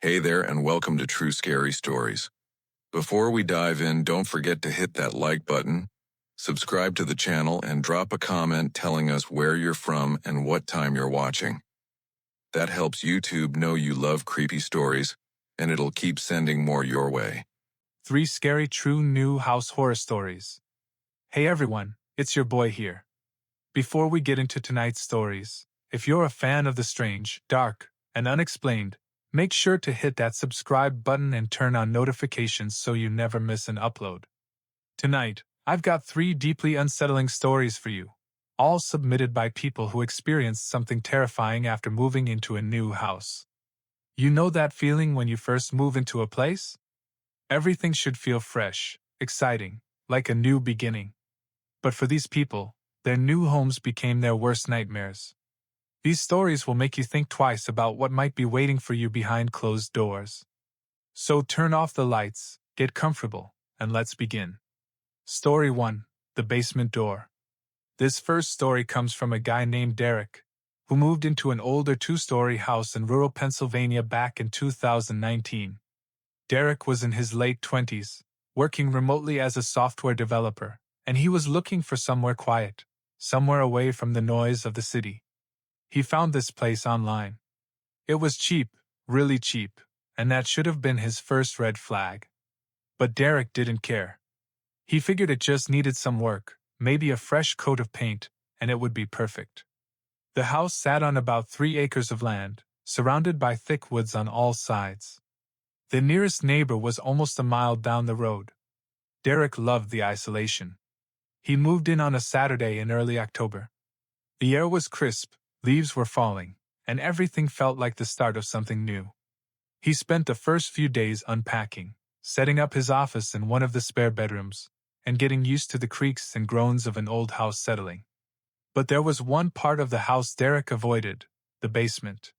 Hey there, and welcome to True Scary Stories. Before we dive in, don't forget to hit that like button, subscribe to the channel, and drop a comment telling us where you're from and what time you're watching. That helps YouTube know you love creepy stories, and it'll keep sending more your way. 3 scary true new house horror stories. Hey everyone, it's your boy here. Before we get into tonight's stories, if you're a fan of the strange, dark, and unexplained, make sure to hit that subscribe button and turn on notifications so you never miss an upload. Tonight, I've got 3 deeply unsettling stories for you, all submitted by people who experienced something terrifying after moving into a new house. You know that feeling when you first move into a place? Everything should feel fresh, exciting, like a new beginning. But for these people, their new homes became their worst nightmares. These stories will make you think twice about what might be waiting for you behind closed doors. So turn off the lights, get comfortable, and let's begin. Story 1: The Basement Door. This first story comes from a guy named Derek, who moved into an older 2-story house in rural Pennsylvania back in 2019. Derek was in his late 20s, working remotely as a software developer, and he was looking for somewhere quiet, somewhere away from the noise of the city. He found this place online. It was cheap, really cheap, and that should have been his first red flag. But Derek didn't care. He figured it just needed some work, maybe a fresh coat of paint, and it would be perfect. The house sat on about 3 acres of land, surrounded by thick woods on all sides. The nearest neighbor was almost a mile down the road. Derek loved the isolation. He moved in on a Saturday in early October. The air was crisp, leaves were falling, and everything felt like the start of something new. He spent the first few days unpacking, setting up his office in one of the spare bedrooms, and getting used to the creaks and groans of an old house settling. But there was one part of the house Derek avoided: the basement.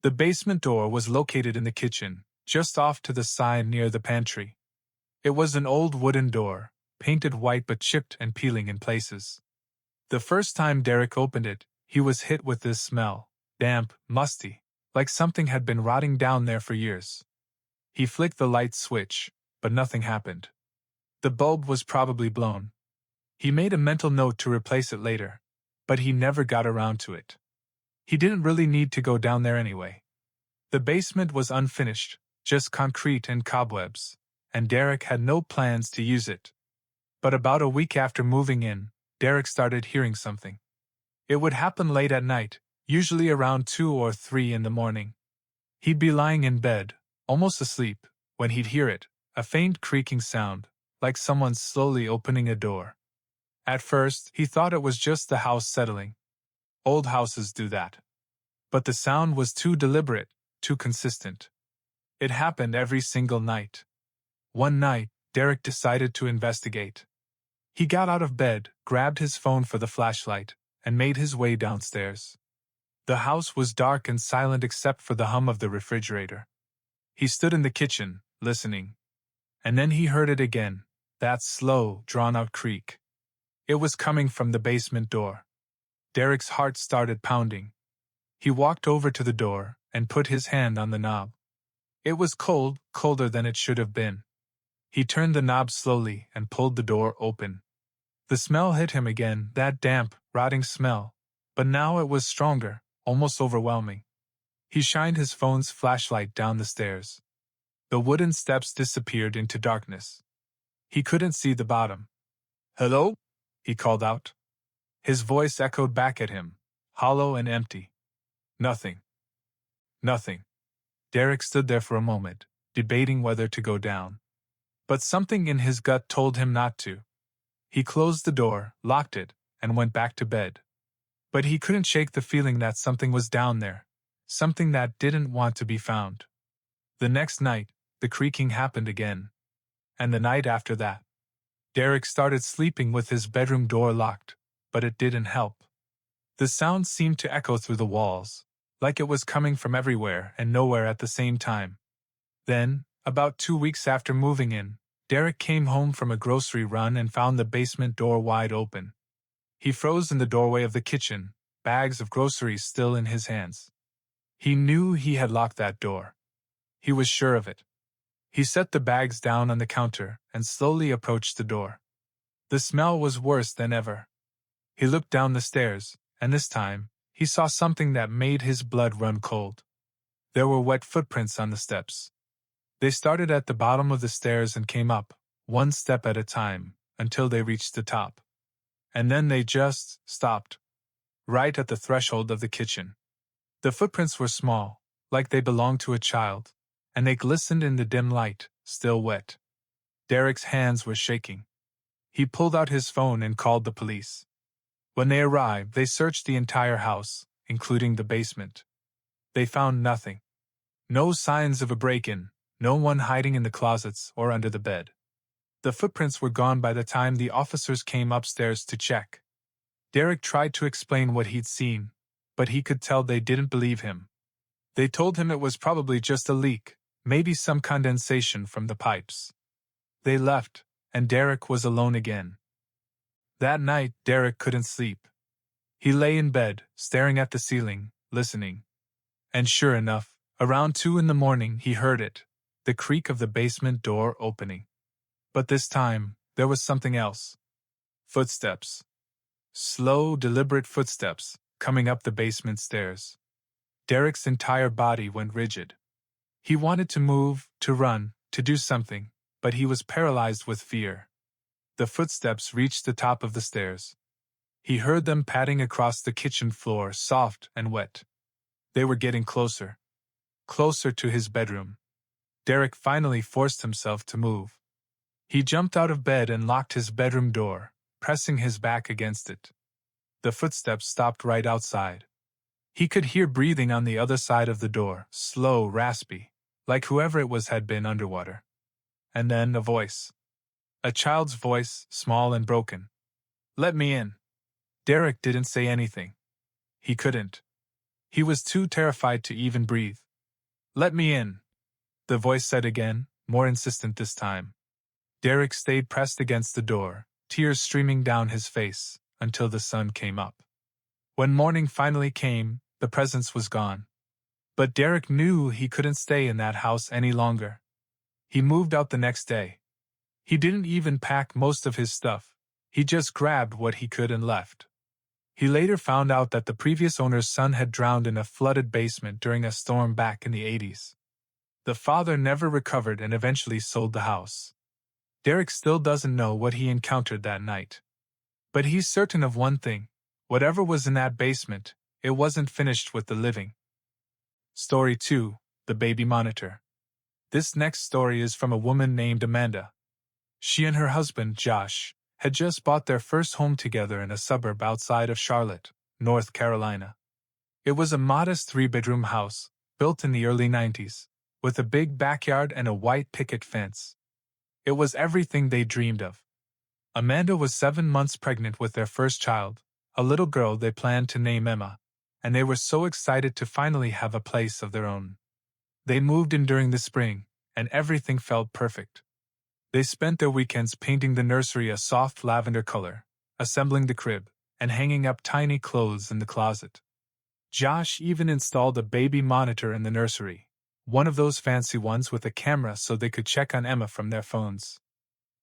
The basement door was located in the kitchen, just off to the side near the pantry. It was an old wooden door, painted white but chipped and peeling in places. The first time Derek opened it, he was hit with this smell, damp, musty, like something had been rotting down there for years. He flicked the light switch, but nothing happened. The bulb was probably blown. He made a mental note to replace it later, but he never got around to it. He didn't really need to go down there anyway. The basement was unfinished, just concrete and cobwebs, and Derek had no plans to use it. But about a week after moving in, Derek started hearing something. It would happen late at night, usually around 2 or 3 in the morning. He'd be lying in bed, almost asleep, when he'd hear it, a faint creaking sound, like someone slowly opening a door. At first, he thought it was just the house settling. Old houses do that. But the sound was too deliberate, too consistent. It happened every single night. One night, Derek decided to investigate. He got out of bed, grabbed his phone for the flashlight, and made his way downstairs. The house was dark and silent except for the hum of the refrigerator. He stood in the kitchen, listening. And then he heard it again, that slow, drawn-out creak. It was coming from the basement door. Derek's heart started pounding. He walked over to the door and put his hand on the knob. It was cold, colder than it should have been. He turned the knob slowly and pulled the door open. The smell hit him again, that damp, rotting smell, but now it was stronger, almost overwhelming. He shined his phone's flashlight down the stairs. The wooden steps disappeared into darkness. He couldn't see the bottom. "Hello?" he called out. His voice echoed back at him, hollow and empty. Nothing. Nothing. Derek stood there for a moment, debating whether to go down. But something in his gut told him not to. He closed the door, locked it, and went back to bed. But he couldn't shake the feeling that something was down there, something that didn't want to be found. The next night, the creaking happened again. And the night after that. Derek started sleeping with his bedroom door locked, but it didn't help. The sound seemed to echo through the walls, like it was coming from everywhere and nowhere at the same time. Then, about 2 weeks after moving in, Derek came home from a grocery run and found the basement door wide open. He froze in the doorway of the kitchen, bags of groceries still in his hands. He knew he had locked that door. He was sure of it. He set the bags down on the counter and slowly approached the door. The smell was worse than ever. He looked down the stairs, and this time, he saw something that made his blood run cold. There were wet footprints on the steps. They started at the bottom of the stairs and came up, one step at a time, until they reached the top. And then they just stopped, right at the threshold of the kitchen. The footprints were small, like they belonged to a child, and they glistened in the dim light, still wet. Derek's hands were shaking. He pulled out his phone and called the police. When they arrived, they searched the entire house, including the basement. They found nothing. No signs of a break-in, no one hiding in the closets or under the bed. The footprints were gone by the time the officers came upstairs to check. Derek tried to explain what he'd seen, but he could tell they didn't believe him. They told him it was probably just a leak, maybe some condensation from the pipes. They left, and Derek was alone again. That night, Derek couldn't sleep. He lay in bed, staring at the ceiling, listening. And sure enough, around 2 a.m, he heard it, the creak of the basement door opening. But this time, there was something else. Footsteps. Slow, deliberate footsteps, coming up the basement stairs. Derek's entire body went rigid. He wanted to move, to run, to do something, but he was paralyzed with fear. The footsteps reached the top of the stairs. He heard them padding across the kitchen floor, soft and wet. They were getting closer. Closer to his bedroom. Derek finally forced himself to move. He jumped out of bed and locked his bedroom door, pressing his back against it. The footsteps stopped right outside. He could hear breathing on the other side of the door, slow, raspy, like whoever it was had been underwater. And then a voice. A child's voice, small and broken. "Let me in." Derek didn't say anything. He couldn't. He was too terrified to even breathe. "Let me in," the voice said again, more insistent this time. Derek stayed pressed against the door, tears streaming down his face, until the sun came up. When morning finally came, the presence was gone. But Derek knew he couldn't stay in that house any longer. He moved out the next day. He didn't even pack most of his stuff. He just grabbed what he could and left. He later found out that the previous owner's son had drowned in a flooded basement during a storm back in the 80s. The father never recovered and eventually sold the house. Derek still doesn't know what he encountered that night. But he's certain of one thing. Whatever was in that basement, it wasn't finished with the living. Story 2, The Baby Monitor. This next story is from a woman named Amanda. She and her husband, Josh, had just bought their first home together in a suburb outside of Charlotte, North Carolina. It was a modest 3-bedroom house, built in the early 90s, with a big backyard and a white picket fence. It was everything they dreamed of. Amanda was 7 months pregnant with their first child, a little girl they planned to name Emma, and they were so excited to finally have a place of their own. They moved in during the spring, and everything felt perfect. They spent their weekends painting the nursery a soft lavender color, assembling the crib, and hanging up tiny clothes in the closet. Josh even installed a baby monitor in the nursery, one of those fancy ones with a camera so they could check on Emma from their phones.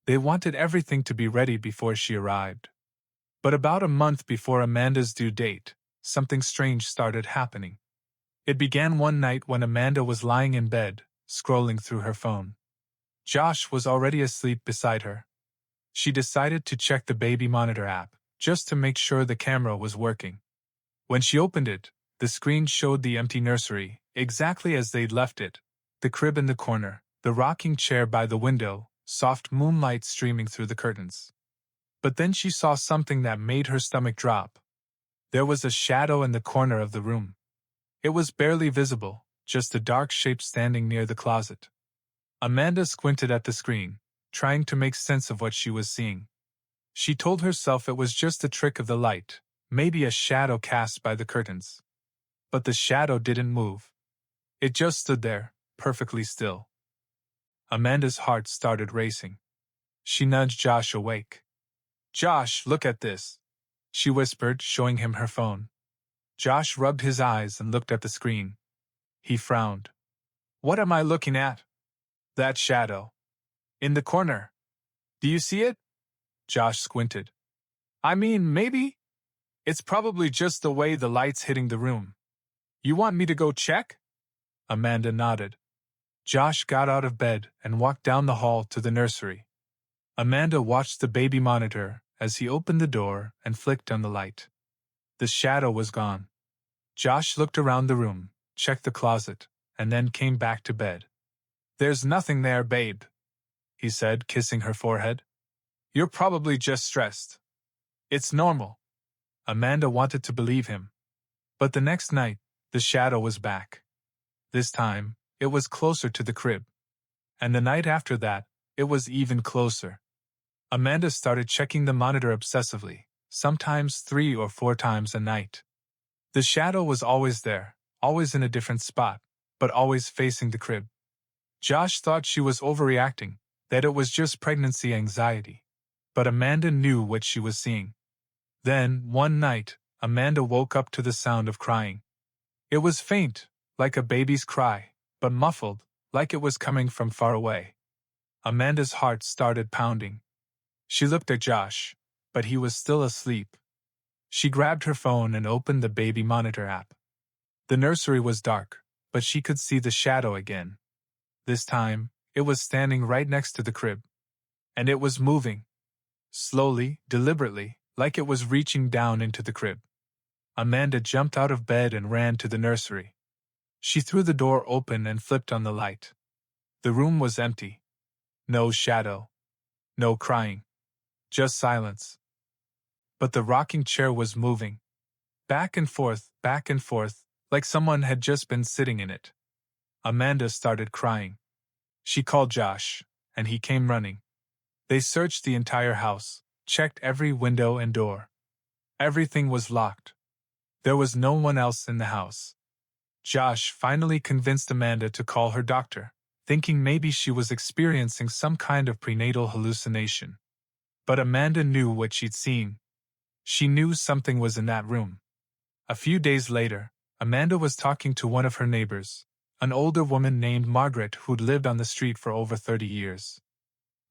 They wanted everything to be ready before she arrived. But about a month before Amanda's due date, something strange started happening. It began one night when Amanda was lying in bed, scrolling through her phone. Josh was already asleep beside her. She decided to check the baby monitor app, just to make sure the camera was working. When she opened it, the screen showed the empty nursery, exactly as they'd left it, the crib in the corner, the rocking chair by the window, soft moonlight streaming through the curtains. But then she saw something that made her stomach drop. There was a shadow in the corner of the room. It was barely visible, just a dark shape standing near the closet. Amanda squinted at the screen, trying to make sense of what she was seeing. She told herself it was just a trick of the light, maybe a shadow cast by the curtains. But the shadow didn't move. It just stood there, perfectly still. Amanda's heart started racing. She nudged Josh awake. "Josh, look at this," she whispered, showing him her phone. Josh rubbed his eyes and looked at the screen. He frowned. What am I looking at? That shadow. In the corner. Do you see it? Josh squinted. I mean, maybe. It's probably just the way the light's hitting the room. You want me to go check? Amanda nodded. Josh got out of bed and walked down the hall to the nursery. Amanda watched the baby monitor as he opened the door and flicked on the light. The shadow was gone. Josh looked around the room, checked the closet, and then came back to bed. There's nothing there, babe, he said, kissing her forehead. You're probably just stressed. It's normal. Amanda wanted to believe him. But the next night, the shadow was back. This time, it was closer to the crib. And the night after that, it was even closer. Amanda started checking the monitor obsessively, sometimes 3 or 4 times a night. The shadow was always there, always in a different spot, but always facing the crib. Josh thought she was overreacting, that it was just pregnancy anxiety. But Amanda knew what she was seeing. Then, one night, Amanda woke up to the sound of crying. It was faint, like a baby's cry, but muffled, like it was coming from far away. Amanda's heart started pounding. She looked at Josh, but he was still asleep. She grabbed her phone and opened the baby monitor app. The nursery was dark, but she could see the shadow again. This time, it was standing right next to the crib. And it was moving. Slowly, deliberately, like it was reaching down into the crib. Amanda jumped out of bed and ran to the nursery. She threw the door open and flipped on the light. The room was empty. No shadow. No crying. Just silence. But the rocking chair was moving. Back and forth, like someone had just been sitting in it. Amanda started crying. She called Josh, and he came running. They searched the entire house, checked every window and door. Everything was locked. There was no one else in the house. Josh finally convinced Amanda to call her doctor, thinking maybe she was experiencing some kind of prenatal hallucination. But Amanda knew what she'd seen. She knew something was in that room. A few days later, Amanda was talking to one of her neighbors, an older woman named Margaret who'd lived on the street for over 30 years.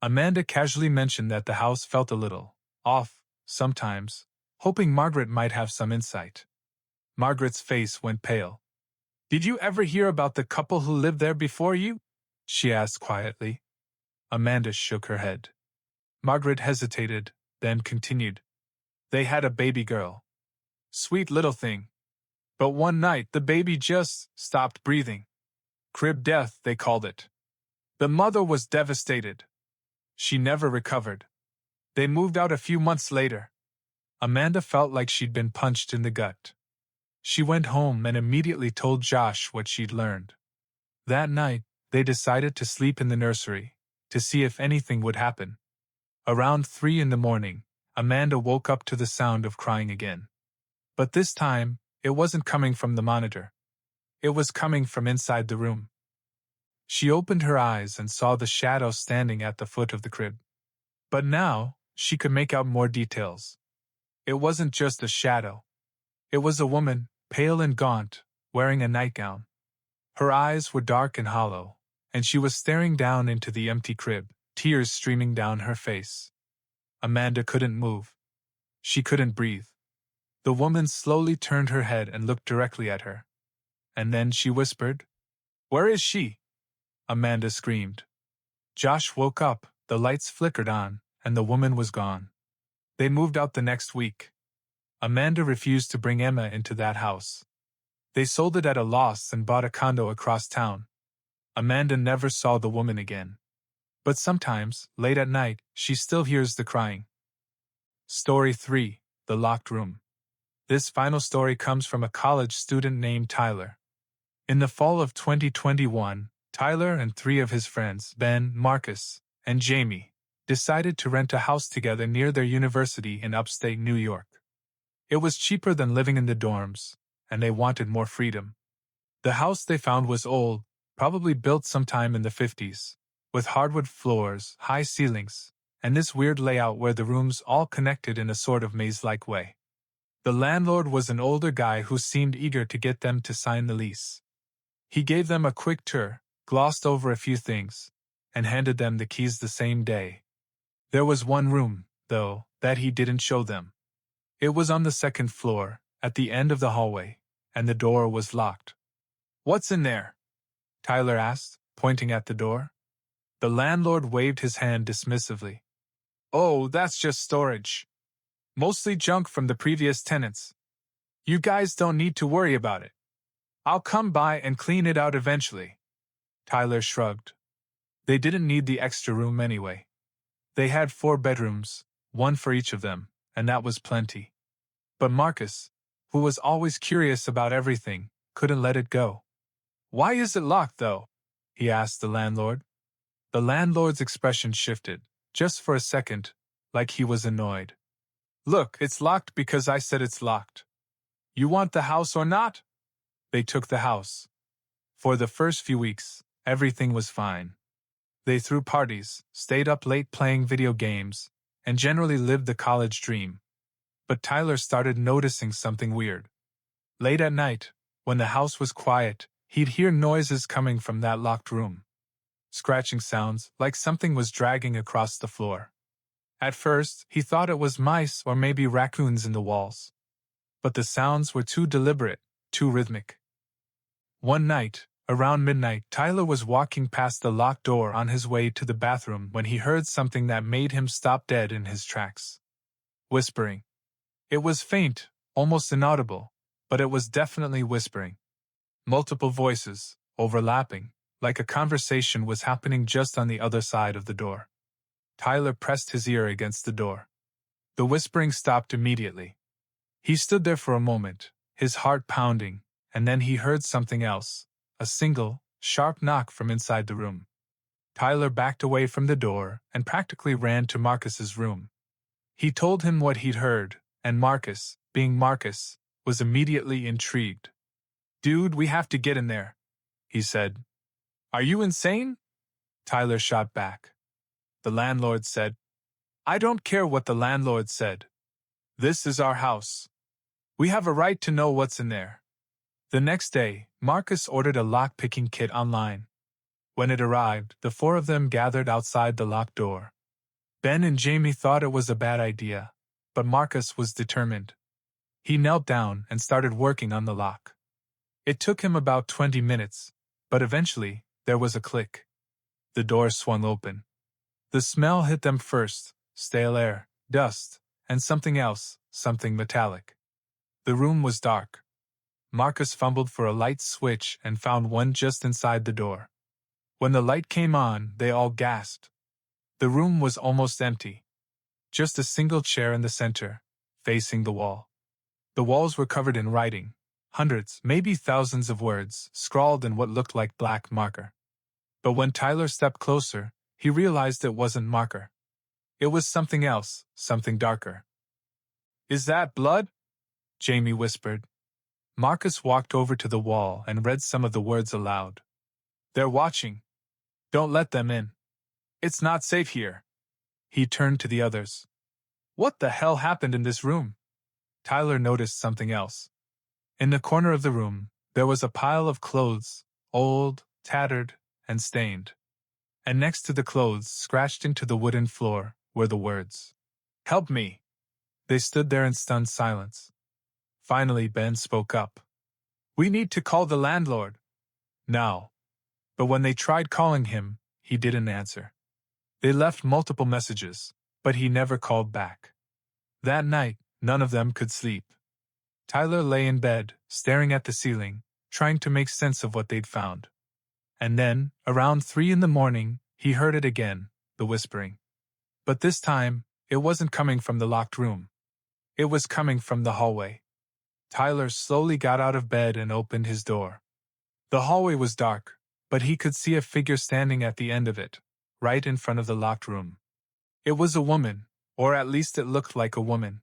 Amanda casually mentioned that the house felt a little off, sometimes, hoping Margaret might have some insight. Margaret's face went pale. Did you ever hear about the couple who lived there before you? She asked quietly. Amanda shook her head. Margaret hesitated, then continued. They had a baby girl. Sweet little thing. But one night the baby just stopped breathing. Crib death, they called it. The mother was devastated. She never recovered. They moved out a few months later. Amanda felt like she'd been punched in the gut. She went home and immediately told Josh what she'd learned. That night, they decided to sleep in the nursery, to see if anything would happen. Around 3 in the morning, Amanda woke up to the sound of crying again. But this time, it wasn't coming from the monitor. It was coming from inside the room. She opened her eyes and saw the shadow standing at the foot of the crib. But now, she could make out more details. It wasn't just a shadow. It was a woman, pale and gaunt, wearing a nightgown. Her eyes were dark and hollow, and she was staring down into the empty crib, tears streaming down her face. Amanda couldn't move. She couldn't breathe. The woman slowly turned her head and looked directly at her. And then she whispered, "Where is she?" Amanda screamed. Josh woke up, the lights flickered on, and the woman was gone. They moved out the next week. Amanda refused to bring Emma into that house. They sold it at a loss and bought a condo across town. Amanda never saw the woman again. But sometimes, late at night, she still hears the crying. Story 3. The Locked Room. This final story comes from a college student named Tyler. In the fall of 2021, Tyler and 3 of his friends, Ben, Marcus, and Jamie, decided to rent a house together near their university in upstate New York. It was cheaper than living in the dorms, and they wanted more freedom. The house they found was old, probably built sometime in the 50s, with hardwood floors, high ceilings, and this weird layout where the rooms all connected in a sort of maze-like way. The landlord was an older guy who seemed eager to get them to sign the lease. He gave them a quick tour, glossed over a few things, and handed them the keys the same day. There was one room, though, that he didn't show them. It was on the second floor, at the end of the hallway, and the door was locked. "What's in there?" Tyler asked, pointing at the door. The landlord waved his hand dismissively. "Oh, that's just storage. Mostly junk from the previous tenants. You guys don't need to worry about it. I'll come by and clean it out eventually." Tyler shrugged. They didn't need the extra room anyway. They had 4 bedrooms, one for each of them, and that was plenty. But Marcus, who was always curious about everything, couldn't let it go. "Why is it locked, though?" he asked the landlord. The landlord's expression shifted, just for a second, like he was annoyed. "Look, it's locked because I said it's locked. You want the house or not?" They took the house. For the first few weeks, everything was fine. They threw parties, stayed up late playing video games, and generally lived the college dream. But Tyler started noticing something weird. Late at night, when the house was quiet, he'd hear noises coming from that locked room. Scratching sounds, like something was dragging across the floor. At first, he thought it was mice or maybe raccoons in the walls. But the sounds were too deliberate, too rhythmic. One night, around midnight, Tyler was walking past the locked door on his way to the bathroom when he heard something that made him stop dead in his tracks. Whispering. It was faint, almost inaudible, but it was definitely whispering. Multiple voices, overlapping, like a conversation was happening just on the other side of the door. Tyler pressed his ear against the door. The whispering stopped immediately. He stood there for a moment, his heart pounding, and then he heard something else, a single, sharp knock from inside the room. Tyler backed away from the door and practically ran to Marcus's room. He told him what he'd heard, and Marcus, being Marcus, was immediately intrigued. "Dude, we have to get in there," he said. "Are you insane?" Tyler shot back. The landlord said, "I don't care what the landlord said. This is our house. We have a right to know what's in there." The next day, Marcus ordered a lock-picking kit online. When it arrived, the 4 of them gathered outside the locked door. Ben and Jamie thought it was a bad idea, but Marcus was determined. He knelt down and started working on the lock. It took him about 20 minutes, but eventually, there was a click. The door swung open. The smell hit them first, stale air, dust, and something else, something metallic. The room was dark. Marcus fumbled for a light switch and found one just inside the door. When the light came on, they all gasped. The room was almost empty. Just a single chair in the center, facing the wall. The walls were covered in writing, hundreds, maybe thousands of words, scrawled in what looked like black marker. But when Tyler stepped closer, he realized it wasn't marker. It was something else, something darker. "Is that blood?" Jamie whispered. Marcus walked over to the wall and read some of the words aloud. "They're watching. Don't let them in. It's not safe here." He turned to the others. "What the hell happened in this room?" Tyler noticed something else. In the corner of the room, there was a pile of clothes, old, tattered, and stained. And next to the clothes, scratched into the wooden floor, were the words, "Help me." They stood there in stunned silence. Finally, Ben spoke up. "We need to call the landlord." Now. But when they tried calling him, he didn't answer. They left multiple messages, but he never called back. That night, none of them could sleep. Tyler lay in bed, staring at the ceiling, trying to make sense of what they'd found. And then, around 3 in the morning, he heard it again, the whispering. But this time, it wasn't coming from the locked room. It was coming from the hallway. Tyler slowly got out of bed and opened his door. The hallway was dark, but he could see a figure standing at the end of it, right in front of the locked room. It was a woman, or at least it looked like a woman.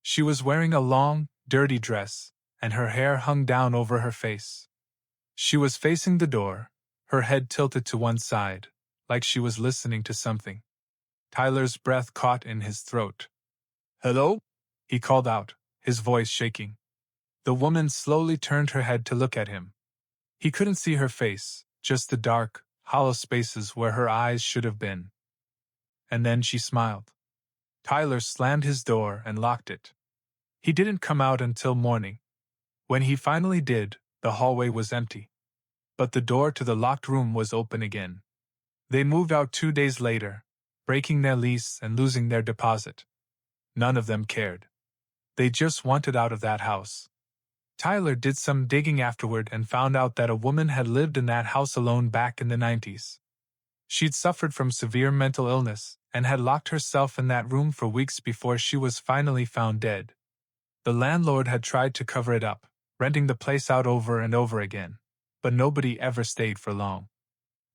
She was wearing a long, dirty dress, and her hair hung down over her face. She was facing the door, her head tilted to one side, like she was listening to something. Tyler's breath caught in his throat. "Hello?" he called out, his voice shaking. The woman slowly turned her head to look at him. He couldn't see her face, just the dark, hollow spaces where her eyes should have been. And then she smiled. Tyler slammed his door and locked it. He didn't come out until morning. When he finally did, the hallway was empty. But the door to the locked room was open again. They moved out 2 days later, breaking their lease and losing their deposit. None of them cared. They just wanted out of that house. Tyler did some digging afterward and found out that a woman had lived in that house alone back in the 90s. She'd suffered from severe mental illness and had locked herself in that room for weeks before she was finally found dead. The landlord had tried to cover it up, renting the place out over and over again, but nobody ever stayed for long.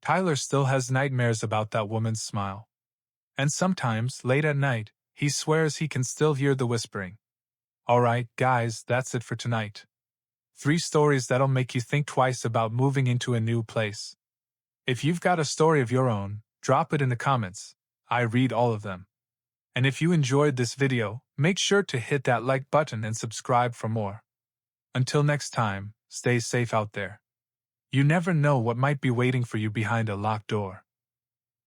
Tyler still has nightmares about that woman's smile. And sometimes, late at night, he swears he can still hear the whispering. Alright, guys, that's it for tonight. 3 stories that'll make you think twice about moving into a new place. If you've got a story of your own, drop it in the comments. I read all of them. And if you enjoyed this video, make sure to hit that like button and subscribe for more. Until next time, stay safe out there. You never know what might be waiting for you behind a locked door.